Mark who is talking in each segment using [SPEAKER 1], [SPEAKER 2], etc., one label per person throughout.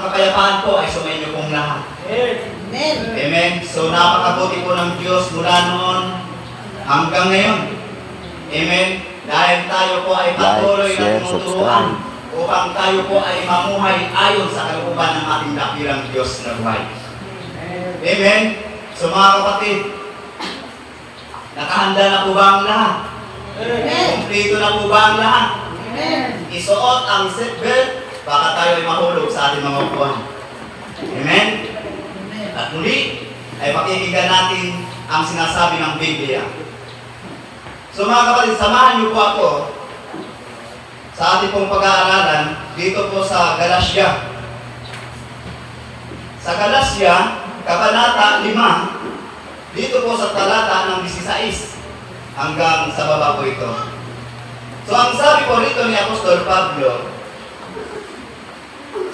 [SPEAKER 1] kapayapaan po ay sumainyo pong lahat.
[SPEAKER 2] Amen.
[SPEAKER 1] Amen. So napakabuti po ng Diyos mula noon hanggang ngayon. Amen. Dahil tayo po ay patuloy
[SPEAKER 3] Like,
[SPEAKER 1] na
[SPEAKER 3] share,
[SPEAKER 1] tinuturuan
[SPEAKER 3] subscribe.
[SPEAKER 1] upang tayo po ay mamuhay ayon sa kalooban ng ating dakilang Diyos na buhay. Amen. So mga kapatid, nakahanda na po ba ang lahat?
[SPEAKER 2] Amen.
[SPEAKER 1] Kumplito na po ba ang lahat?
[SPEAKER 2] Amen.
[SPEAKER 1] Isuot ang seatbelt, baka tayo ay mahulog sa ating mga upuan. Amen? At muli, ay pakikinggan natin ang sinasabi ng Biblia. So mga kapatid, samahan niyo po ako sa ating pong pag-aaralan dito po sa Galatia. Sa Galatia, Kabanata 5, dito po sa talata ng 16 hanggang sa baba po ito. So ang sabi po rito ni Apostol Pablo,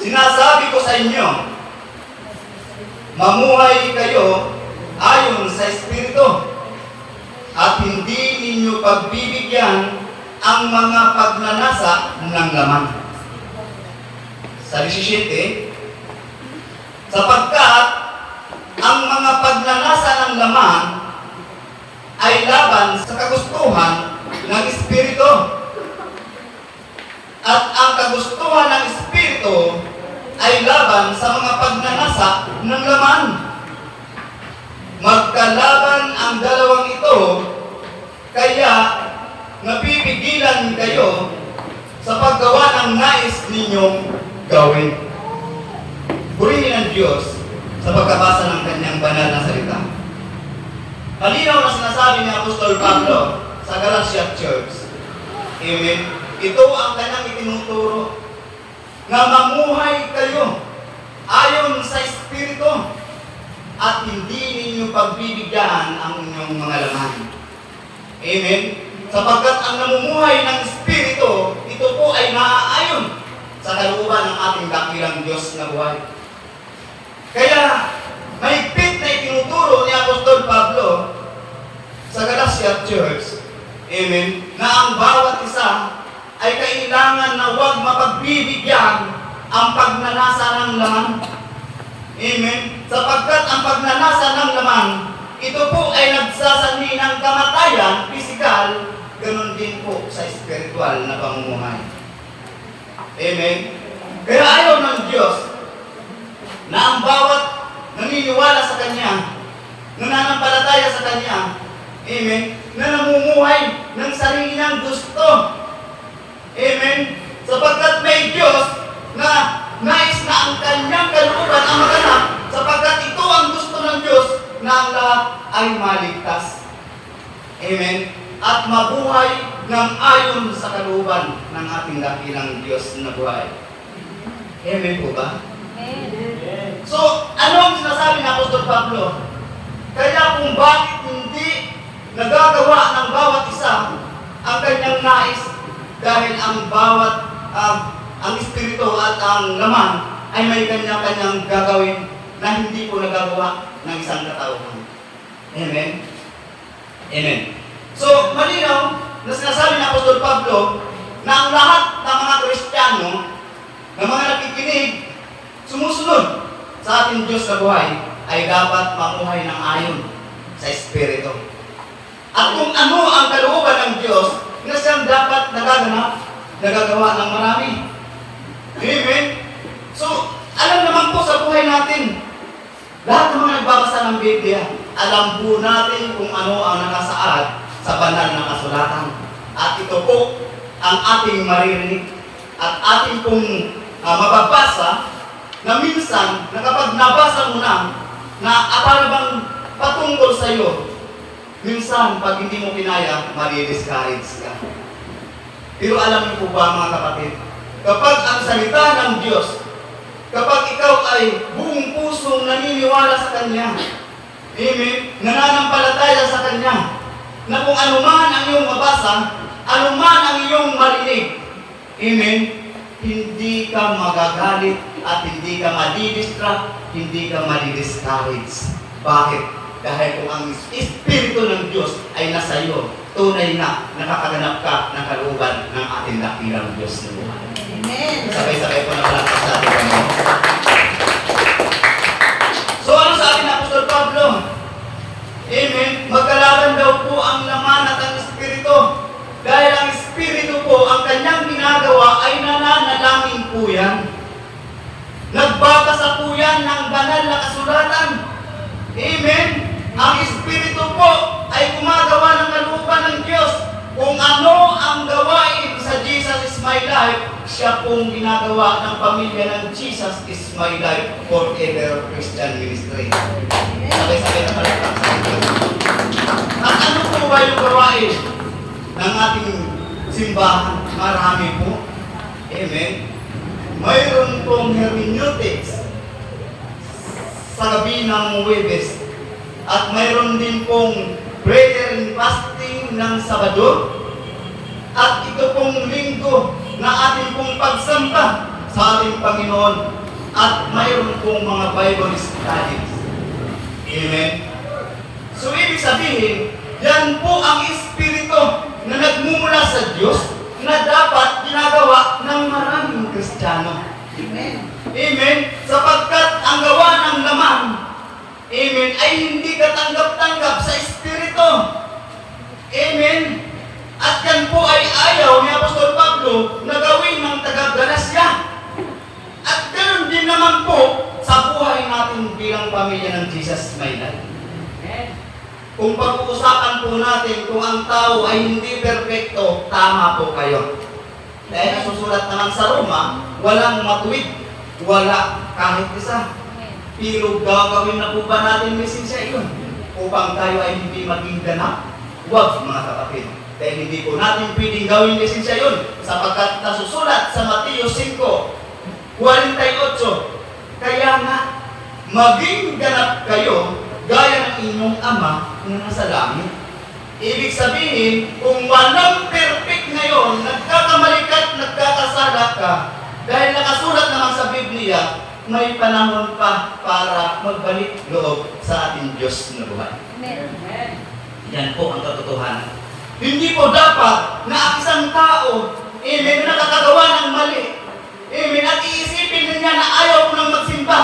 [SPEAKER 1] sinasabi ko sa inyo, mamuhay kayo ayon sa Espiritu at hindi ninyo pagbibigyan ang mga pagnanasa ng laman. Sa 17, sapagkat ang mga pagnanasa ng laman ay laban sa kagustuhan ng Espiritu. At ang kagustuhan ng Espiritu ay laban sa mga pagnanasa ng laman. Magkalaban ang dalawang ito, kaya napipigilan kayo sa paggawa ng nais ninyong gawin. Purihin ang Diyos sa pagkabasa ng kanyang banal na salita. Malinaw na sinasabi ni Apostol Pablo sa Galatia Church. Amen. Ito ang kanyang itinuturo na mamuhay kayo ayon sa Espiritu at hindi ninyo pagbibigyan ang inyong mga laman. Amen. Sapagkat ang namumuhay ng Espiritu, ito po ay naaayon sa kalooban ng ating dakilang Diyos na buhay. Kaya, mahigpit na itinuturo ni Apostol Pablo sa Galatia Church, amen, na ang bawat isa ay kailangan na huwag mapagbibigyan ang pagnanasa ng laman. Amen. Sapagkat ang pagnanasa ng laman, ito po ay nagsasanhi ng kamatayan, pisikal, ganun din po sa spiritual na pamumuhay. Amen. Kaya ayaw ng Diyos na ang bawat naniniwala sa Kanya, nananampalataya sa Kanya, amen, na namumuhay ng sarili ng gusto. Amen. Sapagkat may Diyos na nais na ang Kanyang kalooban ang maganap, sapagkat ito ang gusto ng Diyos na ang lahat ay maligtas. Amen. At mabuhay ng ayon sa kalooban ng ating dakilang Diyos na buhay. Amen po ba?
[SPEAKER 2] Amen.
[SPEAKER 1] So, ano ang sinasabi ng Apostol Pablo? Kaya kung bakit hindi nagagawa ng bawat isa ang kanyang nais, dahil ang bawat, ang Espiritu at ang laman ay may kanya-kanyang gagawin na hindi po nagagawa ng isang katauhan. Amen? Amen. So, malinaw na sinasabi ng Apostol Pablo na ang lahat ng mga Kristiyano, ng mga nakikinig, sumusunod sa ating Diyos na buhay, ay dapat mamuhay ng ayon sa Espiritu. At kung ano ang kalooban ng Diyos na siyang dapat nagagawa ng marami. Amen? So, alam naman po sa buhay natin, lahat ng mga nagbabasa ng Biblia, alam po natin kung ano ang nakasaad sa banal na kasulatan. At ito po ang ating maririnig at ating pong mababasa na minsan, na kapag nabasa mo na para bang patungkol sa iyo, minsan, pag hindi mo kinaya, mali-discourage ka. Pero alam niyo po ba mga kapatid, kapag ang salita ng Diyos, kapag ikaw ay buong pusong naniniwala sa Kanya, amen, nananampalataya sa Kanya, na kung anuman ang iyong mabasa, anuman ang iyong marinig, amen, hindi ka magagalit at hindi ka madi-distract, hindi ka madi-discourage. Bakit? Dahil kung ang Espiritu ng Diyos ay nasa iyo, tunay na nakakaganap ka ng kalooban ng ating dakilang Diyos na buhay.
[SPEAKER 2] Amen.
[SPEAKER 1] Sabay-sabay po na palakpak sa ating Panginoon. kasapuyan ng banal na kasulatan. Amen? Ang Espiritu po ay gumagawa ng kalooban ng Diyos. Kung ano ang gawain sa Jesus is my life, siya pong ginagawa ng pamilya ng Jesus is my life forever Christian Ministry. Sabay-sabay na palagpak sa Diyos. At ano po ba yung gawain ng ating simbahan? Marami po. Amen? Mayroon pong hermeneutics sa gabi ng Huwebes. At mayroon din pong prayer and fasting ng Sabado. At ito pong linggo na ating pong pagsamba sa ating Panginoon. At mayroon pong mga Bible studies. Amen? So, ibig sabihin, yan po ang Espiritu na nagmumula sa Diyos na dapat ginagawa ng maraming Kristiyano.
[SPEAKER 2] Amen.
[SPEAKER 1] Amen? Sapagkat ang gawa ng laman, amen, ay hindi katanggap-tanggap sa Espiritu. Amen? At yan po ay ayaw ni Apostol Pablo na gawin ng taga-Galasya. At ganoon din naman po sa buhay natin bilang pamilya ng Jesus may life. Kung pag-uusapan po natin kung ang tao ay hindi perfecto, tama po kayo. Dahil nasusulat naman sa Roma, walang matuwid, wala kahit isa. Pero gagawin na po ba natin lisensya yun? Upang tayo ay hindi maging ganap? Huwag mga kapatid. Dahil hindi po natin pwedeng gawin lisensya yun sapagkat nasusulat sa Mateo 5:48. Kaya nga, maging ganap kayo gaya ng inyong Ama na nasa langit. Ibig sabihin, kung walang perfect ngayon, nagkakamali ka at nagkakasala ka, dahil nakasulat naman sa Biblia, may panahon pa para magbalik loob sa ating Diyos na buhay.
[SPEAKER 2] Amen.
[SPEAKER 1] Yan po ang katotohanan. Hindi po dapat na ang isang tao, amen, na nakakagawa ng mali, amen, at iisipin niya na ayaw ko nang magsimba.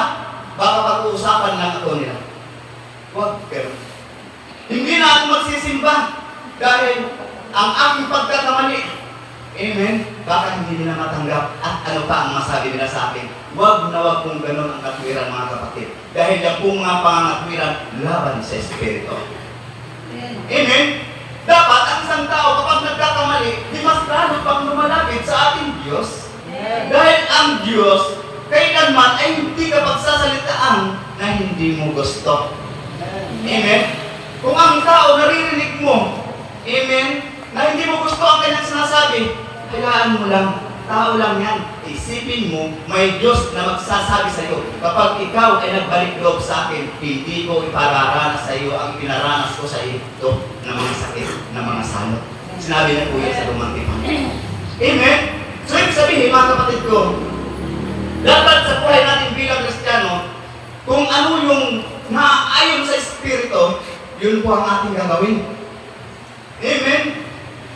[SPEAKER 1] Baka pag-uusapan lang ako nila. Huwag, pero hindi na ako magsisimba dahil ang aking pagkakamali, amen, baka hindi nila matanggap at ano pa ang masabi nila sa akin. Huwag na huwag kong ganun ang katwiran mga kapatid. Dahil yung pong mga pangangatwiran laban sa Espiritu. Amen? Dapat ang isang tao kapag nagkakamali, di mas lalo pang lumalapit sa ating Diyos. Dahil ang Diyos, kailanman ay hindi ka pagsasalitaan na hindi mo gusto. Amen? Kung ang tao naririnig mo, amen, na hindi mo gusto ang kanyang sinasabi, hayaan mo lang, tao lang yan. Isipin mo, may Diyos na magsasabi sa iyo, kapag ikaw ay nagbalik loob sa akin, hindi ko ipararanas sa iyo ang pinaranas ko sa iyo ng mga sakit, ng mga salot. Sinabi na po yan sa lumang tipan. Amen? So, ibig sabihin, mga kapatid ko, dapat sa buhay natin bilang Kristiyano, kung ano yung naayon sa Espiritu, yun po ang ating gagawin. Amen?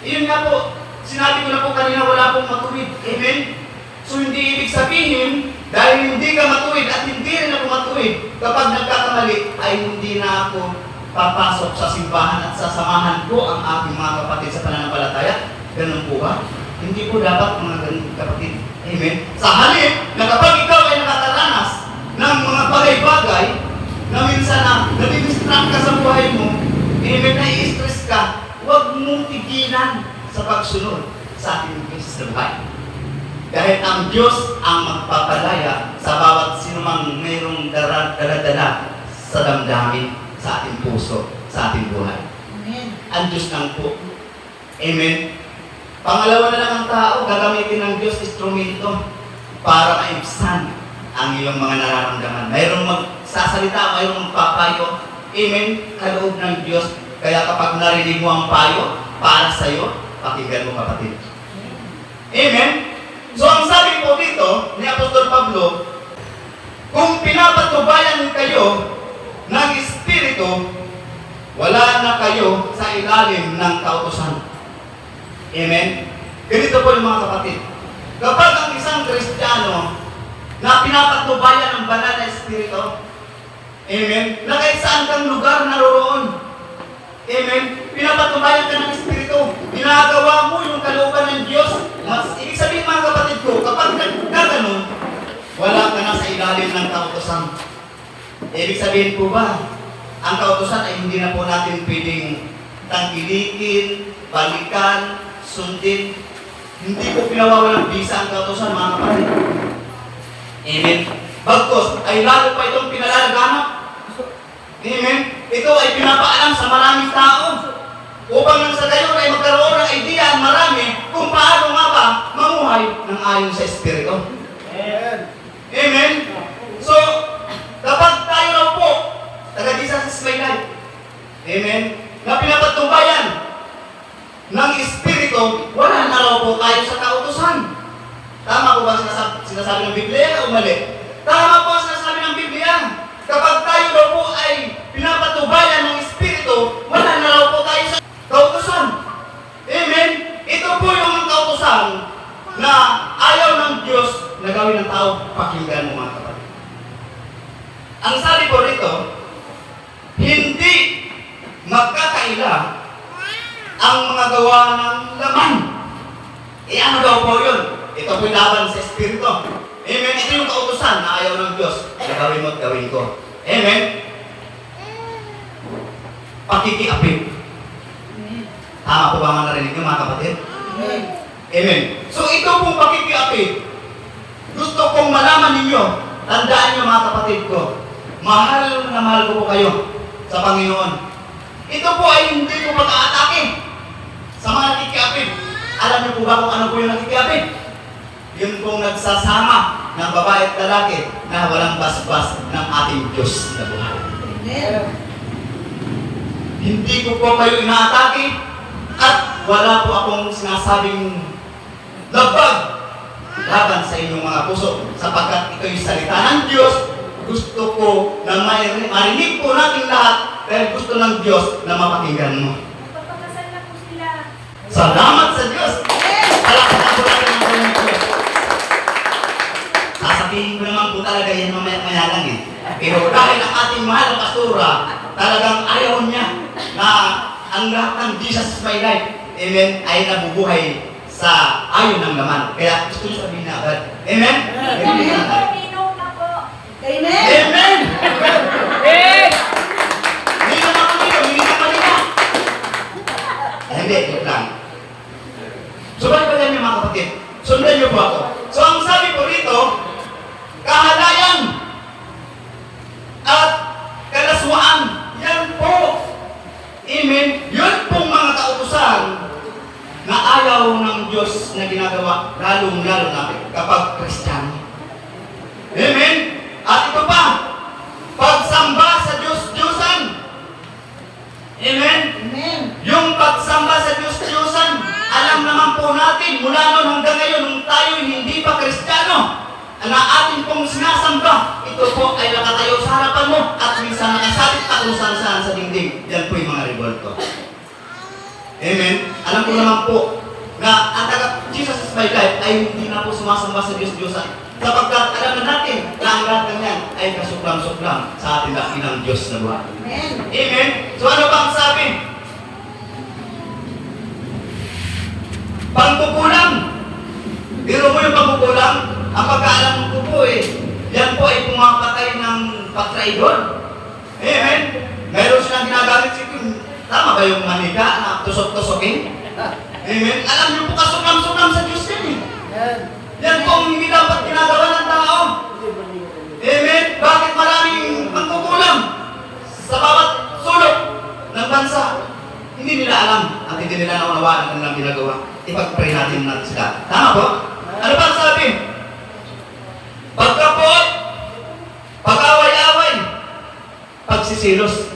[SPEAKER 1] Yun nga po, sinabi ko na po kanina, wala pong matuwid. Amen? So hindi ibig sabihin, dahil hindi ka matuwid at hindi rin ako matuwid, kapag nagkakamali, ay hindi na ako papasok sa simbahan at sasamahan ko ang aking mga kapatid sa pananampalataya. Ganun po ba? Hindi po dapat mga ganun kapatid. Amen? Sa halip, na kapag ikaw ay nakataranas ng mga bagay-bagay, na minsan na nadidistract ka sa buhay mo, amen, na-i-stress ka, huwag mong tigilan sa pagsunod sa ating Diyos sa buhay. Dahil ang Diyos ang magpapalaya sa bawat sinumang mayroong daladala sa damdamin, sa ating puso, sa ating buhay.
[SPEAKER 2] Amen.
[SPEAKER 1] Ang Diyos lang po. Amen. Pangalawa na lang ang tao, gagamitin ng Diyos instrumento para maibsan ang iyong mga nararamdaman. Mayroong magsasalita, mayroong magpapayo. Amen. Kaloob ng Diyos. Kaya kapag narinig mo ang payo para sa iyo, pakinggan mo kapatid. Amen. So ang sabi po dito ni Apostol Pablo, kung pinapatubayan kayo ng Espiritu, wala na kayo sa ilalim ng kautusan. Amen? Ganito po yung mga kapatid. Kapag ang isang Kristiyano na pinapatubayan ng banal na Espiritu, amen, na kahit saan kang lugar naroroon, amen, pinapatubayan ka ng Espiritu, ginagawa mo yung kalooban ng Diyos. Mas ibig sabihin mga kapatid ko, kapag nagkaganon, wala ka na sa ilalim ilalim ng kautusan. Ibig sabihin po ba, ang kautusan ay hindi na po natin pwedeng tangkilikin, balikan, sundin. Hindi po pinawawalang bisa ang kautusan, mga kapatid. Amen. Bagkos ay lalo pa itong pinalalaganap. Amen. Ito ay pinapaalam sa maraming tao upang nang sa gayon ay magkaroon ng idea ang marami kung paano nga ba mamuhay ng ayon sa Espiritu. Amen. So, kapag tayo raw po, taga-Jesus may life. Amen. Na pinapatubayan ng Espiritu, wala na raw po tayo sa kautusan. Tama po ba sinasabi ng Biblia o mali? Tama po ang sinasabi ng Biblia. Kapag tayo daw po ay pinapatubayan ng Espiritu, wala na raw po tayo sa kautusan. Amen. Ito po yung kautusan na ayaw ng Diyos na gawin ng tao. Pakinggan mo, mga kapatid. Ang sabi po rito, hindi magkakaila ang mga gawa ng laman. Ano daw po yun? Ito po'y laban sa Espiritu. Amen. Ito yung kautusan na ayaw ng Diyos na gawin mo at gawin ko. Amen. Pakikiapid. Tama po ba mga narinig nyo, mga kapatid?
[SPEAKER 2] Amen.
[SPEAKER 1] Amen. So ito pong pakikiapid, gusto kong malaman ninyo, tandaan nyo mga kapatid ko, mahal na mahal ko po kayo sa Panginoon. Ito po ay hindi po pag-aatake sa mga nakikiapid. Alam niyo po ba kung ano po yung nakikiapid? Yun pong nagsasama ng babae at lalaki na walang basbas ng ating Diyos na buhay.
[SPEAKER 2] Amen.
[SPEAKER 1] Hindi ko po kayo inaatake at wala po akong sinasabing labag laban sa inyong mga puso sapagkat ito'y salita ng Diyos. Gusto ko na marinig po natin lahat dahil gusto ng Diyos na mapakinggan mo.
[SPEAKER 3] Magpapakasal na po sila.
[SPEAKER 1] Salamat sa Diyos! Palakpakan po natin ang Panginoon Diyos. Sasabihin ko naman po talaga yan mamaya lang eh. Pero dahil ang ating mahal na pastora, talagang ayaw niya na ang lahat ng Jesus is my life, amen, ay nabubuhay sa ayon ng laman. Kaya gusto niyo sabihin na agad. Amen?
[SPEAKER 3] Ninong po, ninong na po.
[SPEAKER 2] Amen.
[SPEAKER 1] Amen! Hindi naman ako dito, hindi naman nila. Hindi, joke lang. So, balik ba niyo mga kapatid? Sundan niyo po ako. So, ang sabi ko rito, kahalayan at kalaswaan, yan po. Amen. Yun pong mga kautusan na ayaw ng Diyos na ginagawa, lalong-lalo na kapag Kristiyano. Amen. At ito pa, pagsamba sa Diyos-Diyosan. Amen.
[SPEAKER 2] Amen.
[SPEAKER 1] Yung pagsamba sa Diyos-Diyosan, alam naman po natin mula noon hanggang ngayon, nung tayo hindi pa Kristiyano, na ating pong sinasamba, ito po ay nakatayo sa harapan mo at minsan nakasabit pa kung saan-saan sa dingding. Yan po yung mga revolto. Amen. Alam ko naman po na ang taga Jesus is my life ay hindi na po sumasamba sa Diyos-Diyosan. Sapagkat alam na natin na ang lahat ng yan ay kasuklam-suklam sa ating dakilang Diyos na buhay.
[SPEAKER 2] Amen.
[SPEAKER 1] Amen. So ano ba ang sabi? Pagkukulang. Biro mo yung pagkukulang. Ang pagkaalam ko po yan po ay pumapatay ng pagtraidor. Amen. Meron silang ginagamit tama ba yung manika na tusok-tusokin? Amen. Alam niyo po kasuklam-suklam sa Diyos yan Yan po ang hindi dapat ginagawa ng tao. Amen. Bakit maraming pagkukulang sa bawat sulok ng bansa? Hindi nila alam at hindi nila naunawaan ang kanilang ginagawa. Ipag-pray natin sila. Tama po? Ano ba ang sabi? Pagkapot, pag-away-away, pagsisilos.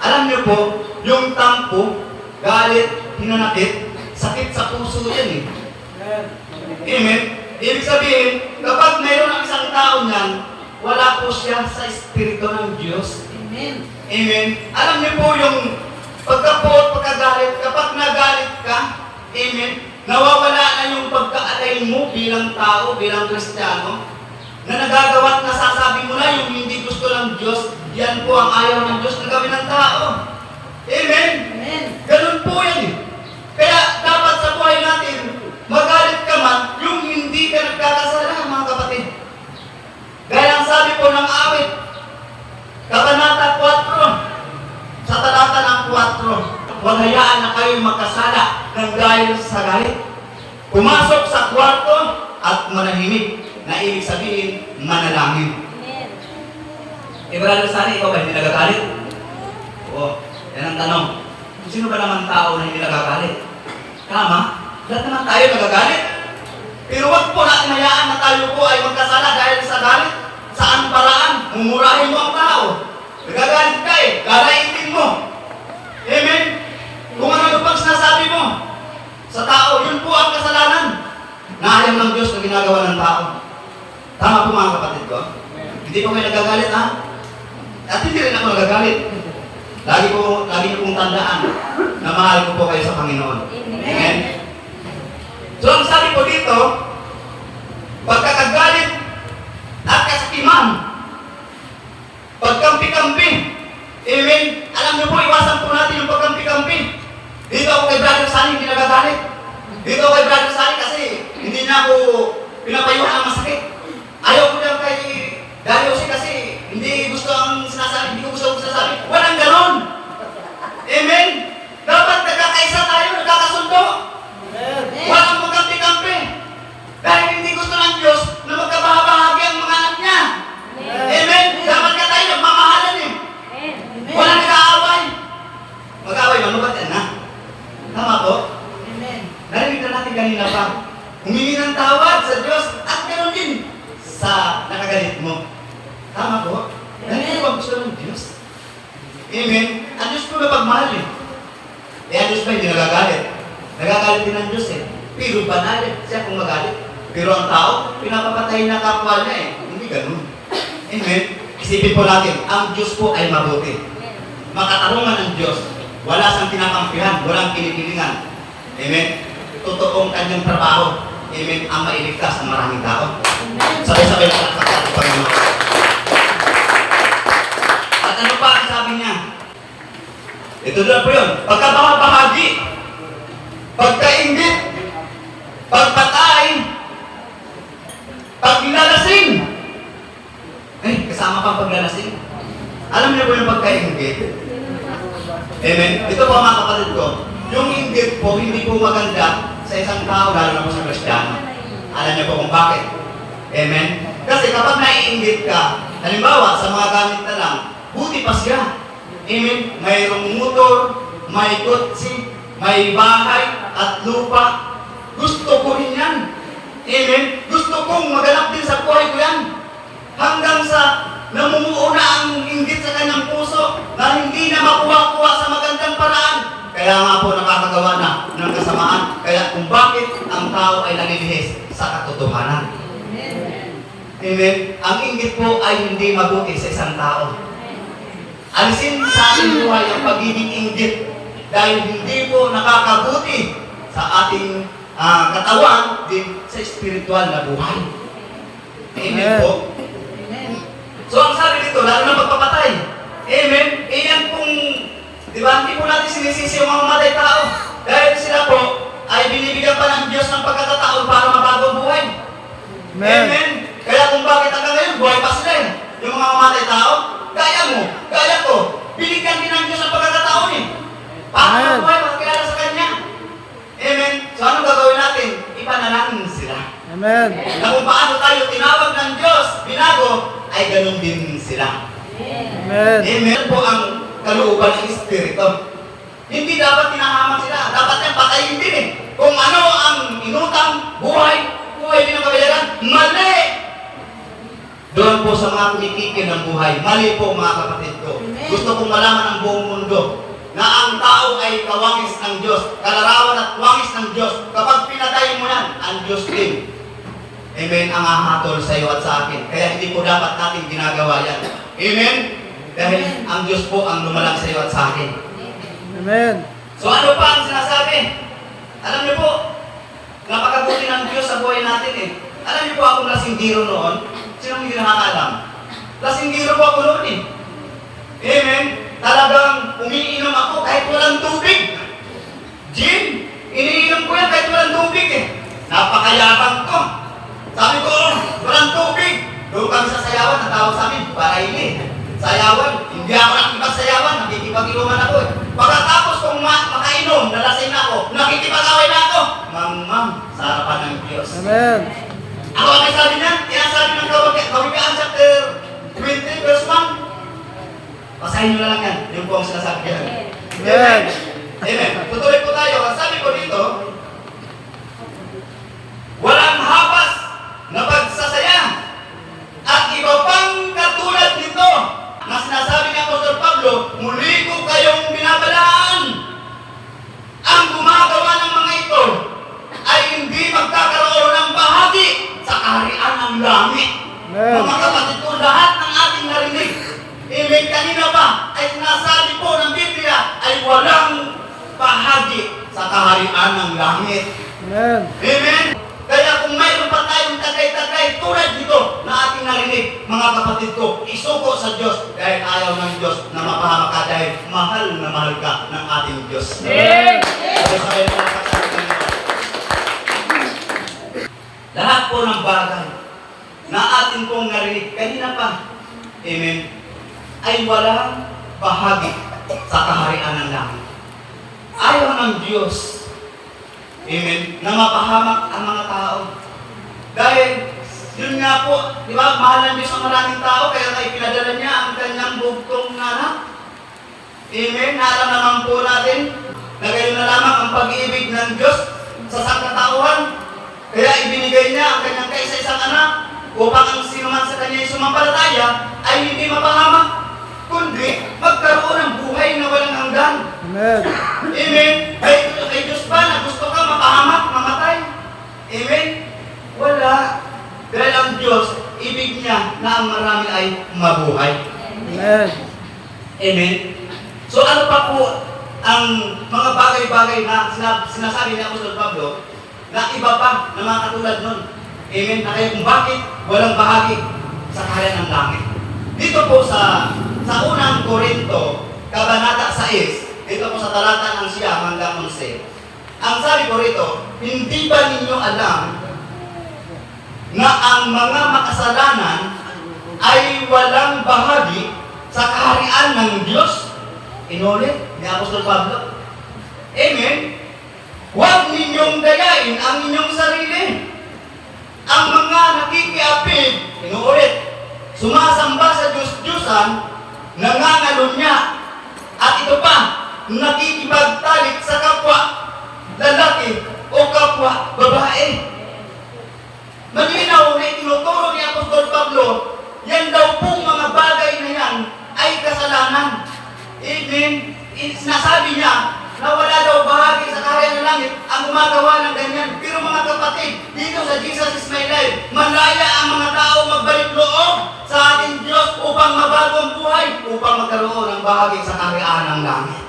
[SPEAKER 1] Alam niyo po, yung tampo, galit, hinanakit, sakit sa puso yan Amen. Ibig sabihin, kapag mayroon ang isang tao niyan, wala po siya sa Espiritu ng Diyos.
[SPEAKER 2] Amen.
[SPEAKER 1] Amen. Alam niyo po yung pagkapot, pagkagalit, kapag nagalit ka, amen, nawawala na yung pagka-alay mo bilang tao, bilang Kristiyano, na nagagawa at nasasabi mo na yung hindi gusto ng Diyos, yan po ang ayaw ng Diyos na gawin ng tao. Amen.
[SPEAKER 2] Amen.
[SPEAKER 1] Ganun po yan Kaya dapat sa buhay natin, magalit ka man, yung hindi ka nagkakasala, mga kapatid. Dahil po ng awit. Kabanata 4, sa talata ng 4. Huwag hayaan na kayo magkasala ng dahil sa galit. Pumasok sa kwarto at manahimik, na ibig sabihin, manalangin.
[SPEAKER 3] Amen.
[SPEAKER 1] Brother Sunny, ikaw ba hindi nagagalit? Oo, yan ang tanong. Sino ba naman tao na hindi nagagalit? Tama, lahat naman tayo nagagalit. Pero wag po natin hayaan na tayo po ay magkasala dahil sa galit. Saan paraan? Mumurahin mo ang tao. Nagagalit ka eh, galaitin mo. Amen? Kung ano pang sinasabi mo sa tao, yun po ang kasalanan na ayaw ng Diyos na ginagawa ng tao. Tama po mga kapatid ko? Hindi po kayo nagagalit ha? At hindi rin ako nagagalit. Lagi niyo pong tandaan na mahal ko po kayo sa Panginoon. Amen? So ang sabi ko dito, pagkakagalit at kasakiman, pagkampi-kampi, amen? Alam niyo po, iwasan po natin yung pagkampi-kampi. Dito ako kay Brother Sunny, hindi nagagalit. Dito ako kay Brother Sunny kasi hindi na ako pinapayuhan ng masakit. Ayaw ko lang kay Darius kasi hindi gusto ang sinasabi, hindi ko gusto ang sinasabi. Walang ganon. Amen? Dapat nagkakaisa tayo, nagkakasundo. Walang magkampi-kampi. Dahil hindi gusto ng Diyos na magkabahagi ang mga anak niya. Amen? Dapat ka tayo nagmamahalan eh.
[SPEAKER 3] Amen.
[SPEAKER 1] Walang nag-aaway. Mag-aaway, manubat yan ha? Tama po? Narinig na natin kanina pa. Humingi ng tawad sa Diyos at ganoon din sa nakagalit mo. Tama po? Dahil ito ba gusto ng Diyos? Amen? Ang Diyos po na pagmahal eh. Eh ang Diyos ba hindi nagagalit? Nagagalit din ang Diyos eh. Pero banal eh. Siya kung magalit. Pero ang tao, pinapapatay na kapwa niya eh. Hindi ganun. Amen? Isipin po natin, ang Diyos po ay mabuti. Makatarungan ng Diyos. Wala siyang kinakampihan, walang kinikilingan. Amen? Totoong kanyang trabaho. Amen? Ang mailigtas ng maraming tao. Sabay-sabay na nakakatawa ng Panginoon. At ano pa ang sabi niya? Ito na po yun. Pagkabahagi, pagkaingit, pagpatay, paglalasing. Ay, kasama pang paglalasing. Alam niyo po yung pagkaingit? Amen? Ito po mga kapatid ko. Yung inggit po, hindi po maganda sa isang tao, lalo na po sa Kristiyano. Alam niyo po kung bakit? Amen? Kasi kapag naiinggit ka, halimbawa, sa mga gamit na lang, buti pa siya. Amen? Mayroong motor, may kotse, may bahay, at lupa. Gusto ko rin yan. Amen? Gusto kong maganap din sa buhay ko yan. Hanggang sa namumuo na ang inggit sa kanyang puso na hindi na makuha-kuha sa magandang paraan. Kaya nga po nakakagawa na ng kasamaan. Kaya kung bakit ang tao ay nalilihis sa katotohanan. Amen? Ang inggit po ay hindi mabuti sa isang tao. Alisin sa ating buhay ang pagiging inggit dahil hindi po nakakabuti sa ating katawan din sa espiritual na buhay. Amen po? So ang sabi dito, lalo na pagpapatay. Amen? Iyan pong, di ba, hindi po natin sinisisi yung mga mamatay tao. Dahil sila po ay binibigyan pa ng Diyos ng pagkakataon para mabago ang buhay. Amen? Kaya kung bakit hanggang ngayon, buhay pa sila eh. Yung mga mamatay tao, kaya mo, kaya ko, binigyan din ng Diyos ng pagkakataon eh. Para buhay, makakilala sa Kanya. Amen? So anong gagawin natin? Ipanalangin sila.
[SPEAKER 4] Amen.
[SPEAKER 1] Na kung paano tayo tinawag ng Diyos, binago, ay ganun din sila.
[SPEAKER 4] Amen.
[SPEAKER 1] Amen po ang kalooban ng Espiritu. Hindi dapat tinahamak sila. Dapat yan patayin din eh. Kung ano ang inutang, buhay din ang kabayaran, mali! Doon po sa mga kumikikil ng buhay, mali po mga kapatid ko. Gusto kong malaman ng buong mundo na ang tao ay kawangis ng Diyos, kalarawan at wangis ng Diyos. Kapag pinatay mo yan, ang Diyos din. Amen, ang hahatol sa iyo at sa akin. Kaya hindi po dapat natin ginagawa yan. Amen? Dahil ang Diyos po ang lumalang sa iyo at sa akin.
[SPEAKER 4] Amen.
[SPEAKER 1] So ano pa ang sinasabi? Alam niyo po, napakabuti ng Diyos sa buhay natin eh. Alam niyo po akong lasinggiro noon, sinong hindi nakakaalam? Lasinggiro po ako noon eh. Amen? Talagang umiinom ako kahit walang tubig. Gin, iniinom ko yan kahit walang tubig eh. Napakayabang ko. Sabi ko, walang tubig. Doon kami sa sayawan. sayawan, ang tawag sa amin, baraili. Sayawan, hindi ako nakikipagsayawan, nakikipag-inuman ako eh. Pagkatapos kong makainom, nalasing na ako, nakikipag-away na ako. Ma'am, sa harapan ng Diyos.
[SPEAKER 4] Amen.
[SPEAKER 1] Ako ang sabi niya, sinasabi ng Kawikaan chapter 20 verse 1. Basahin nyo na lang yan, yung po ang sinasabi niya.
[SPEAKER 4] Amen.
[SPEAKER 1] Amen. Tutuloy po tayo. Ang sabi ko dito, walang habas na pagsasaya at iba pang katulad nito na sinasabi ni Apostol Pablo, muli ko kayong binabalaan. Ang gumagawa ng mga ito ay hindi magkakaroon ng bahagi sa kaharian ng langit.
[SPEAKER 4] Amen.
[SPEAKER 1] Mga kapatid ko, lahat ng ating narinig, amen, kanina pa ay sinasabi po ng Biblia ay walang bahagi sa kaharian ng langit.
[SPEAKER 4] Amen.
[SPEAKER 1] Amen? Kaya kung mayroon pa tayong tagay-tagay tulad nito na ating narinig, mga kapatid ko, isuko sa Diyos dahil ayaw ng Diyos na mapahamak ka dahil mahal na mahal ka ng ating Diyos.
[SPEAKER 4] Amen.
[SPEAKER 1] Sabay-sabay na magkasabi ng Diyos. Lahat po ng bagay na atin pong narinig kanina pa, amen, ay walang bahagi sa kaharian ng langit. Ayaw ng Diyos, amen, na mapahamak ang mga tao. Dahil, yun nga po, di ba, mahal ng Diyos ang maraming tao, kaya na ipinadala niya ang kanyang bugtong na anak. Amen, naalam naman po natin na gayon na lamang ang pag-ibig ng Diyos sa sangkatauhan. Kaya ibinigay niya ang kanyang kaisa-isang anak upang ang sinuman sa kanya ay sumampalataya ay hindi mapahamak, kundi magkaroon ng buhay na walang hanggan.
[SPEAKER 4] Amen.
[SPEAKER 1] Amen. Kay Diyos ba na gusto ka mapahamak, mamatay? Amen? Wala. Dahil ang Diyos, ibig niya na ang marami ay mabuhay.
[SPEAKER 4] Amen.
[SPEAKER 1] Amen? So ano pa po ang mga bagay-bagay na sinasabi ni Apostol Pablo na iba pa na mga katulad nun? Amen? Na kaya kung bakit walang bahagi sa kaharian ng langit. Dito po sa unang Korinto, Kabanata 6, dito po sa talata ng siya hanggang 11. Ang sabi ko rito, hindi ba ninyo alam na ang mga makasalanan ay walang bahagi sa kaharian ng Diyos? Inulit ni Apostol Pablo. Amen? Huwag ninyong dayain ang inyong sarili. Ang mga nakikiapid, inuulit, sumasamba sa Diyos-Diyusan, nangangalunya, at ito pa, nakikipagtalik sa kapwa lalaki o kapwa babae. Malinaw na itinuturo ni Apostol Pablo, yan daw pong mga bagay na yan ay kasalanan. Amen. Sinasabi niya na wala daw bahagi sa kaharian ng langit ang gumagawa ng ganyan. Pero mga kapatid, dito sa Jesus is my life, malaya ang mga tao magbalik loob sa ating Diyos upang mabago ang buhay, upang magkaroon ng bahagi sa kaharian ng langit.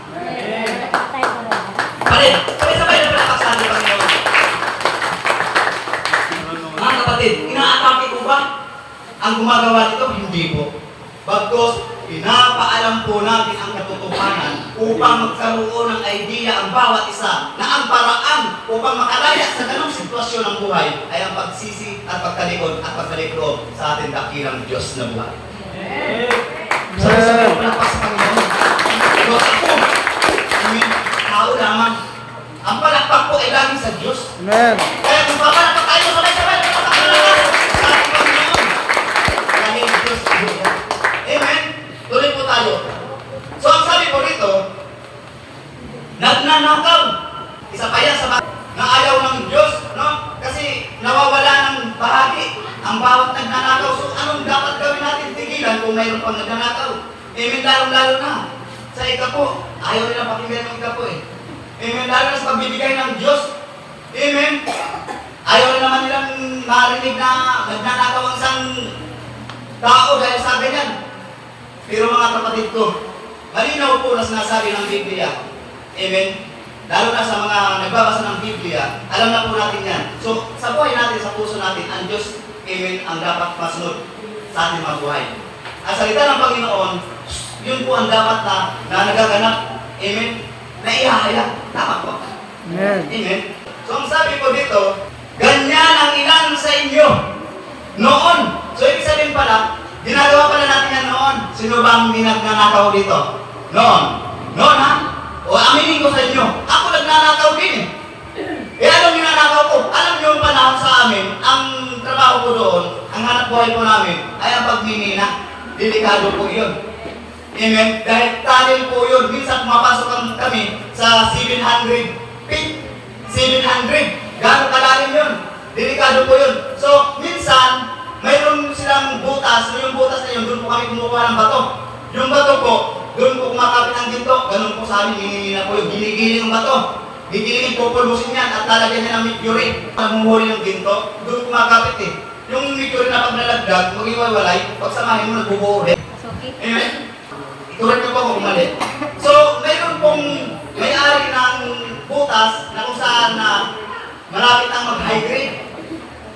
[SPEAKER 1] Palit, sabay-sabay na palakpakan ng Panginoon. Mga kapatid, inaatake ko ba ang gumagawa nito? Hindi po. Bagkus, pinapaalam po natin ang katotohanan upang magkaroon ng idea ang bawat isa na ang paraan upang makalaya sa ganong sitwasyon ng buhay ay ang pagsisi at pagkalikod at pagkalikod sa ating dakilang Diyos na buhay. Sabi-sabi ko palakpak sa Panginoon. Diyos ako, amen, tao lamang. Ang palakpak po ay lagi sa Diyos.
[SPEAKER 4] Amen.
[SPEAKER 1] Kaya kung papalakpak tayo, sabay-sabay, palakpak na lang sa ating Panginoon. Dahil Diyos po. Amen? Tuloy po tayo. So ang sabi ko rito, nagnanakaw. Isa pa yan sa na ayaw ng Diyos, no? Kasi nawawala ng bahagi ang bawat nagnanakaw. So anong dapat gawin natin tigilan kung mayroon pang nagnanakaw? Amen, lalo-lalo na sa ikapo. Ayaw nila pakinggan ng ikapo eh. Amen, lalo na sa pagbibigay ng Diyos. Amen. Ayaw na naman nilang marinig na nagnanakaw ang isang tao dahil sa ganyan. Pero mga kapatid ko, malinaw po na sinasabi ng Biblia. Amen? Lalo na sa mga nagbabasa ng Biblia, alam na po natin yan. So, sa buhay natin, sa puso natin, ang Diyos, amen, ang dapat masunod sa ating mga buhay. Ang salita ng Panginoon, yun po ang dapat na nagaganap. Amen? Na ihahayag. Tama po.
[SPEAKER 4] Amen.
[SPEAKER 1] Amen? So, ang sabi ko dito, ganyan ang ilan sa inyo noon. So, ibig sabihin pala, Ginagawa pala natin yan noon. Sino bang hindi nagnanakaw dito? Noon. Noon ha? O aminin ko sa inyo, ako nagnanakaw din eh. Eh anong ginanakaw ko? Alam niyo yung panahon sa amin, ang trabaho ko doon, ang hanap buhay po namin, ay ang pagmimina. Delikado po yun. Amen? Dahil tunnel po yun. Minsan pumapasok kami sa 700 feet. 700. Gano'ng kalalim yun? Delikado po yun. So, minsan, mayroon silang butas. So, yung butas na yun, doon po kami kumukuha ng bato. Yung bato po, doon po kumakapit ang ginto. Ganun po sa amin, hinihina po yung ginigiling ng bato. Gigilingin po, pulbusin yan at lalagyan niya ng mercury. Namumuhuli ng ginto, doon kumakapit eh. Yung mercury na pag nalagdag, mag-iwalay, pagsamahin mo, nagbubuo rin. Amen? Ituloy ko po kung mali. So, mayroon pong may-ari ng butas na kung saan na malapit ang mag-high grade.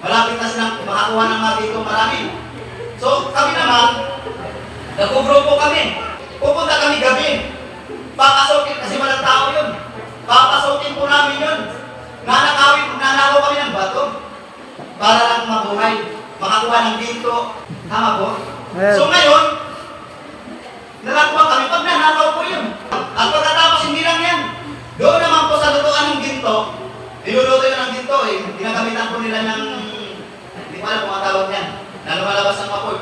[SPEAKER 1] Malapit na silang makakuha ng mga dito marami. So, kami naman, nag-grow po kami. Pupunta kami gabi. Papasokin kasi walang tao yun. Papasokin po namin yun. Nanakaw kami ng bato. Para lang mabuhay. Makakuha ng dito. Tama po? So ngayon, nakakuha kami. Pag nanakaw po yun. At pagkatapos hindi lang yan. Doon naman po sa lutuan ng ginto, niluluto yun ng ginto eh. Ginagamitan po nila ng, hindi ko alam kung ang tawag yan, na lumalabas ng apoy,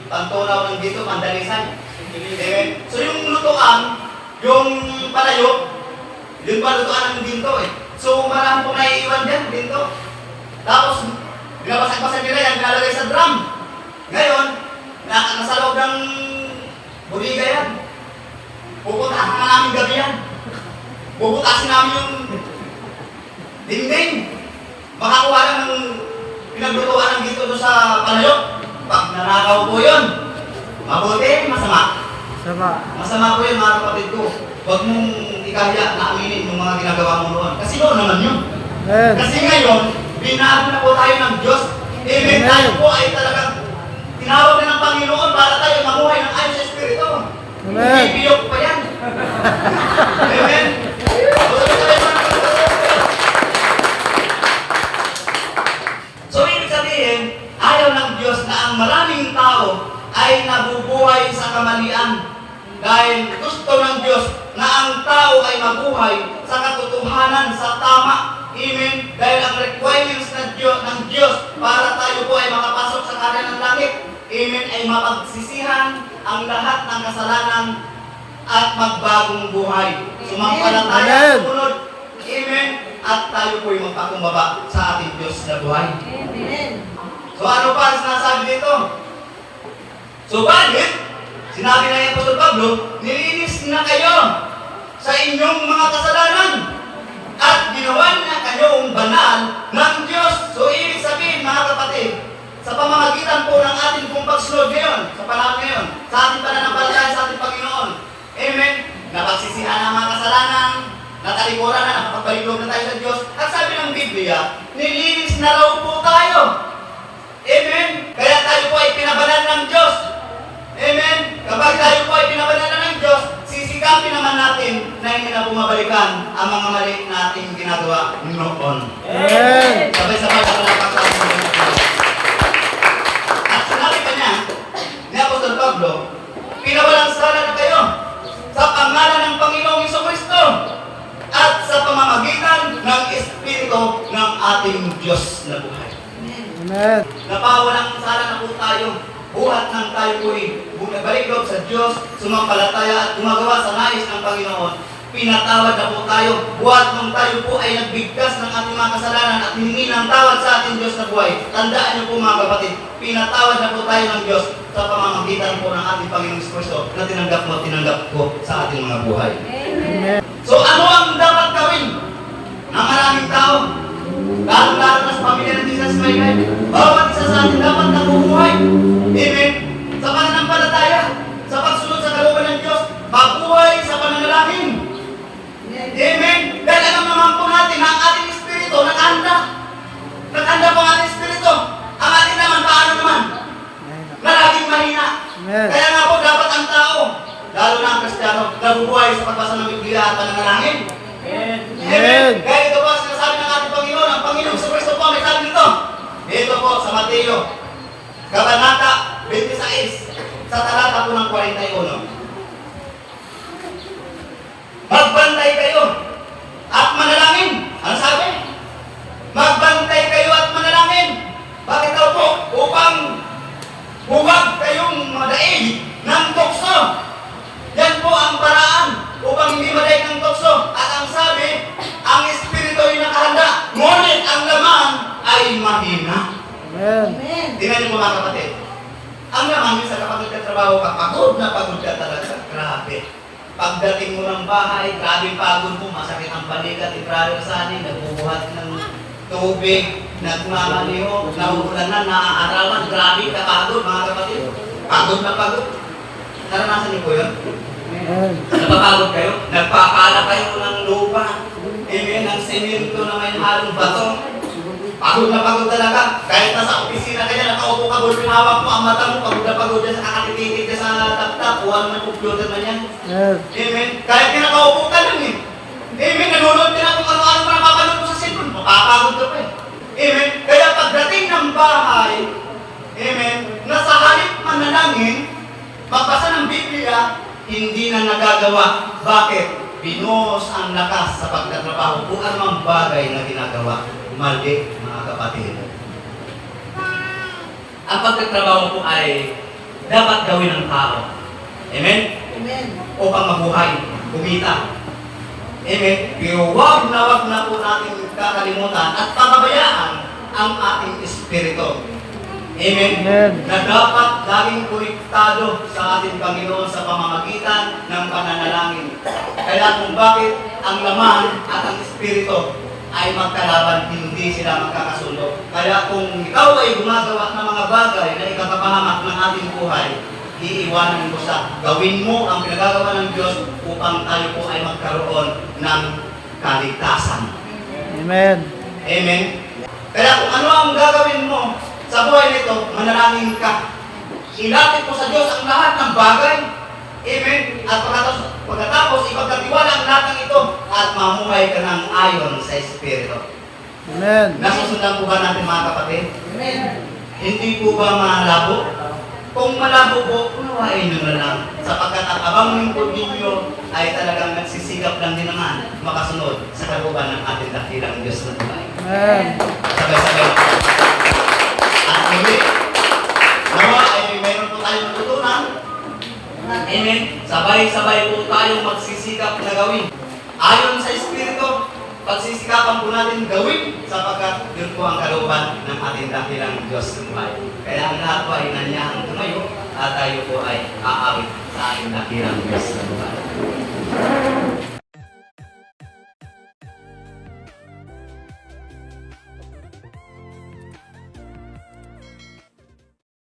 [SPEAKER 1] pang-tunaw ng ginto, pandalisan. Amen. So yung lutuan, yung palayo, yun pa lutuan ng ginto eh. So marami po naiiwan dyan, ginto. Tapos, binabasag-basag nila yan, nilalagay sa drum. Ngayon, nasa loob ng buliga yan. Pupuntahan ka namin gabi yan. Bubutasin namin yung dingding. Makakuha lang ng pinaglutuan ng dito doon sa palayok. Pag nanakaw po yun, mabuti, masama. Masama po yun mga kapatid ko. Huwag mong ikahiya na aminin yung mga ginagawa mo noon. Kasi noon naman yun. Kasi ngayon, binago na po tayo ng Diyos. Amen. Tayo po ay talagang tinawag na ng Panginoon para tayo mamuhay ng ayon sa Espiritu. Ibiyok pa yan. Amen. So, ibig sabihin, ayaw ng Diyos na ang maraming tao ay nabubuhay sa kamalian. Dahil gusto ng Diyos na ang tao ay mabuhay sa katotohanan, sa tama. Amen. Dahil ang requirements ng Diyos para tayo po ay makapasok sa kaharian ng langit, amen, ay mapagsisihan ang lahat ng kasalanan at magbagong buhay. Sumampalataya, sumunod, amen, at tayo po ay magpakumbaba sa ating Diyos na buhay.
[SPEAKER 2] Amen.
[SPEAKER 1] So ano pa ang sinasabi dito? So bakit? Sinabi na yung Apostol Pablo, nilinis na kayo sa inyong mga kasalanan at ginawa na kayong banal ng Diyos. So ibig sabihin mga kapatid, sa pamamagitan po ng ating pong pagsunod ngayon, sa panahon ngayon, sa ating pananampalataya sa ating Panginoon, amen, napagsisihan ang mga kasalanan, natalikuran na, nakapagpaligog na tayo sa Diyos. At sabi ng Biblia, nilinis na raw po tayo. Amen. Kaya tayo po ay pinabanal ng Diyos. Amen. Kapag tayo po ay pinabanal ng Diyos, sisikapin naman natin na hindi na bumabalikan ang mga mali nating ginagawa noon.
[SPEAKER 4] Amen.
[SPEAKER 1] Sabay-sabay sa palakpakan. At sinabi pa niya, ni Apostol Pablo, pinawalang sala na kayo sa pangalan ng Panginoong Jesucristo at sa pamamagitan ng Espiritu ng ating Diyos na buhay.
[SPEAKER 4] Amen.
[SPEAKER 1] Napawalang sala na po tayo. Buhat ng tayo po'y bumabalik loob sa Diyos, sumampalataya at gumagawa sa nais ng Panginoon. Pinatawad na po tayo. Buhat ng tayo po ay nagbigkas ng ating mga kasalanan at hiningi ng tawad sa ating Diyos na buhay. Tandaan niyo po mga kapatid, pinatawad na po tayo ng Diyos sa pamamagitan po ng ating Panginoong Kristo na tinanggap mo, tinanggap ko sa ating mga buhay.
[SPEAKER 4] Amen.
[SPEAKER 1] So ano ang dapat gawin ng maraming tao? Lalo-lalo na sa pamilya ng Jesus may life. Bawat isa sa atin dapat nabubuhay. Amen. Sa pananampalataya, sa pagsunod sa kalooban ng Diyos, mabuhay sa pananalangin. Amen. Dahil alam naman po natin na ang ating Espiritu nakahanda. Nakahanda po ang ating Espiritu. Ang ating naman, paano naman? Na laging mahina. Kaya nga po dapat ang tao, lalo na ang Kristiyano, nabubuhay sa pagbasa ng Biblia at pananalangin. Amen. Kaya ito po ang sinasabi ng ating Panginoon. Ang Panginoong Jesucristo po may sabi nito. Ito po sa Mateo, Kabanata 26 sa talata po ng 41. Magbantay kayo at manalangin. Ano sabi? Magbantay kayo at manalangin. Bakit daw po? Upang huwag kayong madaig ng tukso. Yan po ang paraan upang hindi madaig ng tukso. At ang sabi, ang espiritu ay nakahanda, ngunit ang laman ay mahina.
[SPEAKER 4] Amen.
[SPEAKER 2] Amen.
[SPEAKER 1] Tingnan niyo po mga kapatid. Ang laman minsan kapag nagtatrabaho ka, pagod na pagod ka talaga. Grabe. Pagdating mo ng bahay, grabe pagod mo, masakit ang balikat, ibraryosanin, nagbubuhat ng tubig, nagmamaliho, nauulan na, naaarawan, grabe kapagod mga kapatid. Pagod na pagod. Naranasan niyo po yun?
[SPEAKER 4] Amen.
[SPEAKER 1] Napapagod kayo? Nagpapala kayo ng lupa. Amen, ng semento na may halong bato. Pagod na pagod talaga. Kahit nasa opisina ka dyan, nakaupo ka, bulpin hawak mo, ang mata mo, pagod na pagod dyan sa kakatitigil ka sa laptop, kuha mo ng computer man yan.
[SPEAKER 4] Amen.
[SPEAKER 1] Amen. Kahit kinakaupo ka lang eh. Amen. Nanonood ka na kung ano-ano pa napapanood mo sa cellphone. Mapapagod ka pa eh. Amen. Kaya pagdating ng bahay, amen, nasa halip manalangin, magbasa ng Biblia, hindi na nagagawa. Bakit? Binuhos ang lakas sa pagtatrabaho kung anumang bagay na ginagawa. Mali, mga kapatid. Ang pagtatrabaho po ay dapat gawin ng tao. Amen?
[SPEAKER 2] Amen.
[SPEAKER 1] Upang mabuhay, kumita. Amen? Pero wag na po natin kakalimutan at pababayaan ang ating espiritu. Amen?
[SPEAKER 4] Amen.
[SPEAKER 1] Na dapat laging konektado sa ating Panginoon sa pamamagitan ng pananalangin. Kaya kung bakit ang laman at ang espiritu ay magkalaban, hindi sila magkakasundo. Kaya kung ikaw ay gumagawa ng mga bagay na ikakapahamak ng ating buhay, iiwanan mo sa gawin mo ang pinagagawa ng Diyos upang tayo po ay magkaroon ng kaligtasan.
[SPEAKER 4] Amen.
[SPEAKER 1] Amen? Kaya kung ano ang gagawin mo sa buhay nito, manalangin ka. Ilapit mo sa Diyos ang lahat ng bagay. Amen? At pagkatapos ipagkatiwala ang lahat ng ito at mamuhay ka ng ayon sa Espiritu.
[SPEAKER 4] Amen.
[SPEAKER 1] Nasusundan po ba natin mga kapatid?
[SPEAKER 2] Amen.
[SPEAKER 1] Hindi po ba malabo? Kung malabo po, unawain nyo na lang. Sapagkat ang abang lingkod ninyo ay talagang nagsisigap lang din naman makasunod sa karuban ng ating dakilang Diyos na buhay.
[SPEAKER 4] Amen.
[SPEAKER 1] Sabay-sabay. At muli, nawa ay mayroon po tayong natutunan. Amen. Sabay-sabay po tayong magsisikap na gawin. Ayon sa Espiritu, pagsisikapan po natin gawin sapagkat yun po ang kalooban ng ating dakilang Diyos ng buhay. Kaya ang lahat po ay nanyahang tumayo at tayo po ay aawit sa ating dakilang Diyos ng buhay.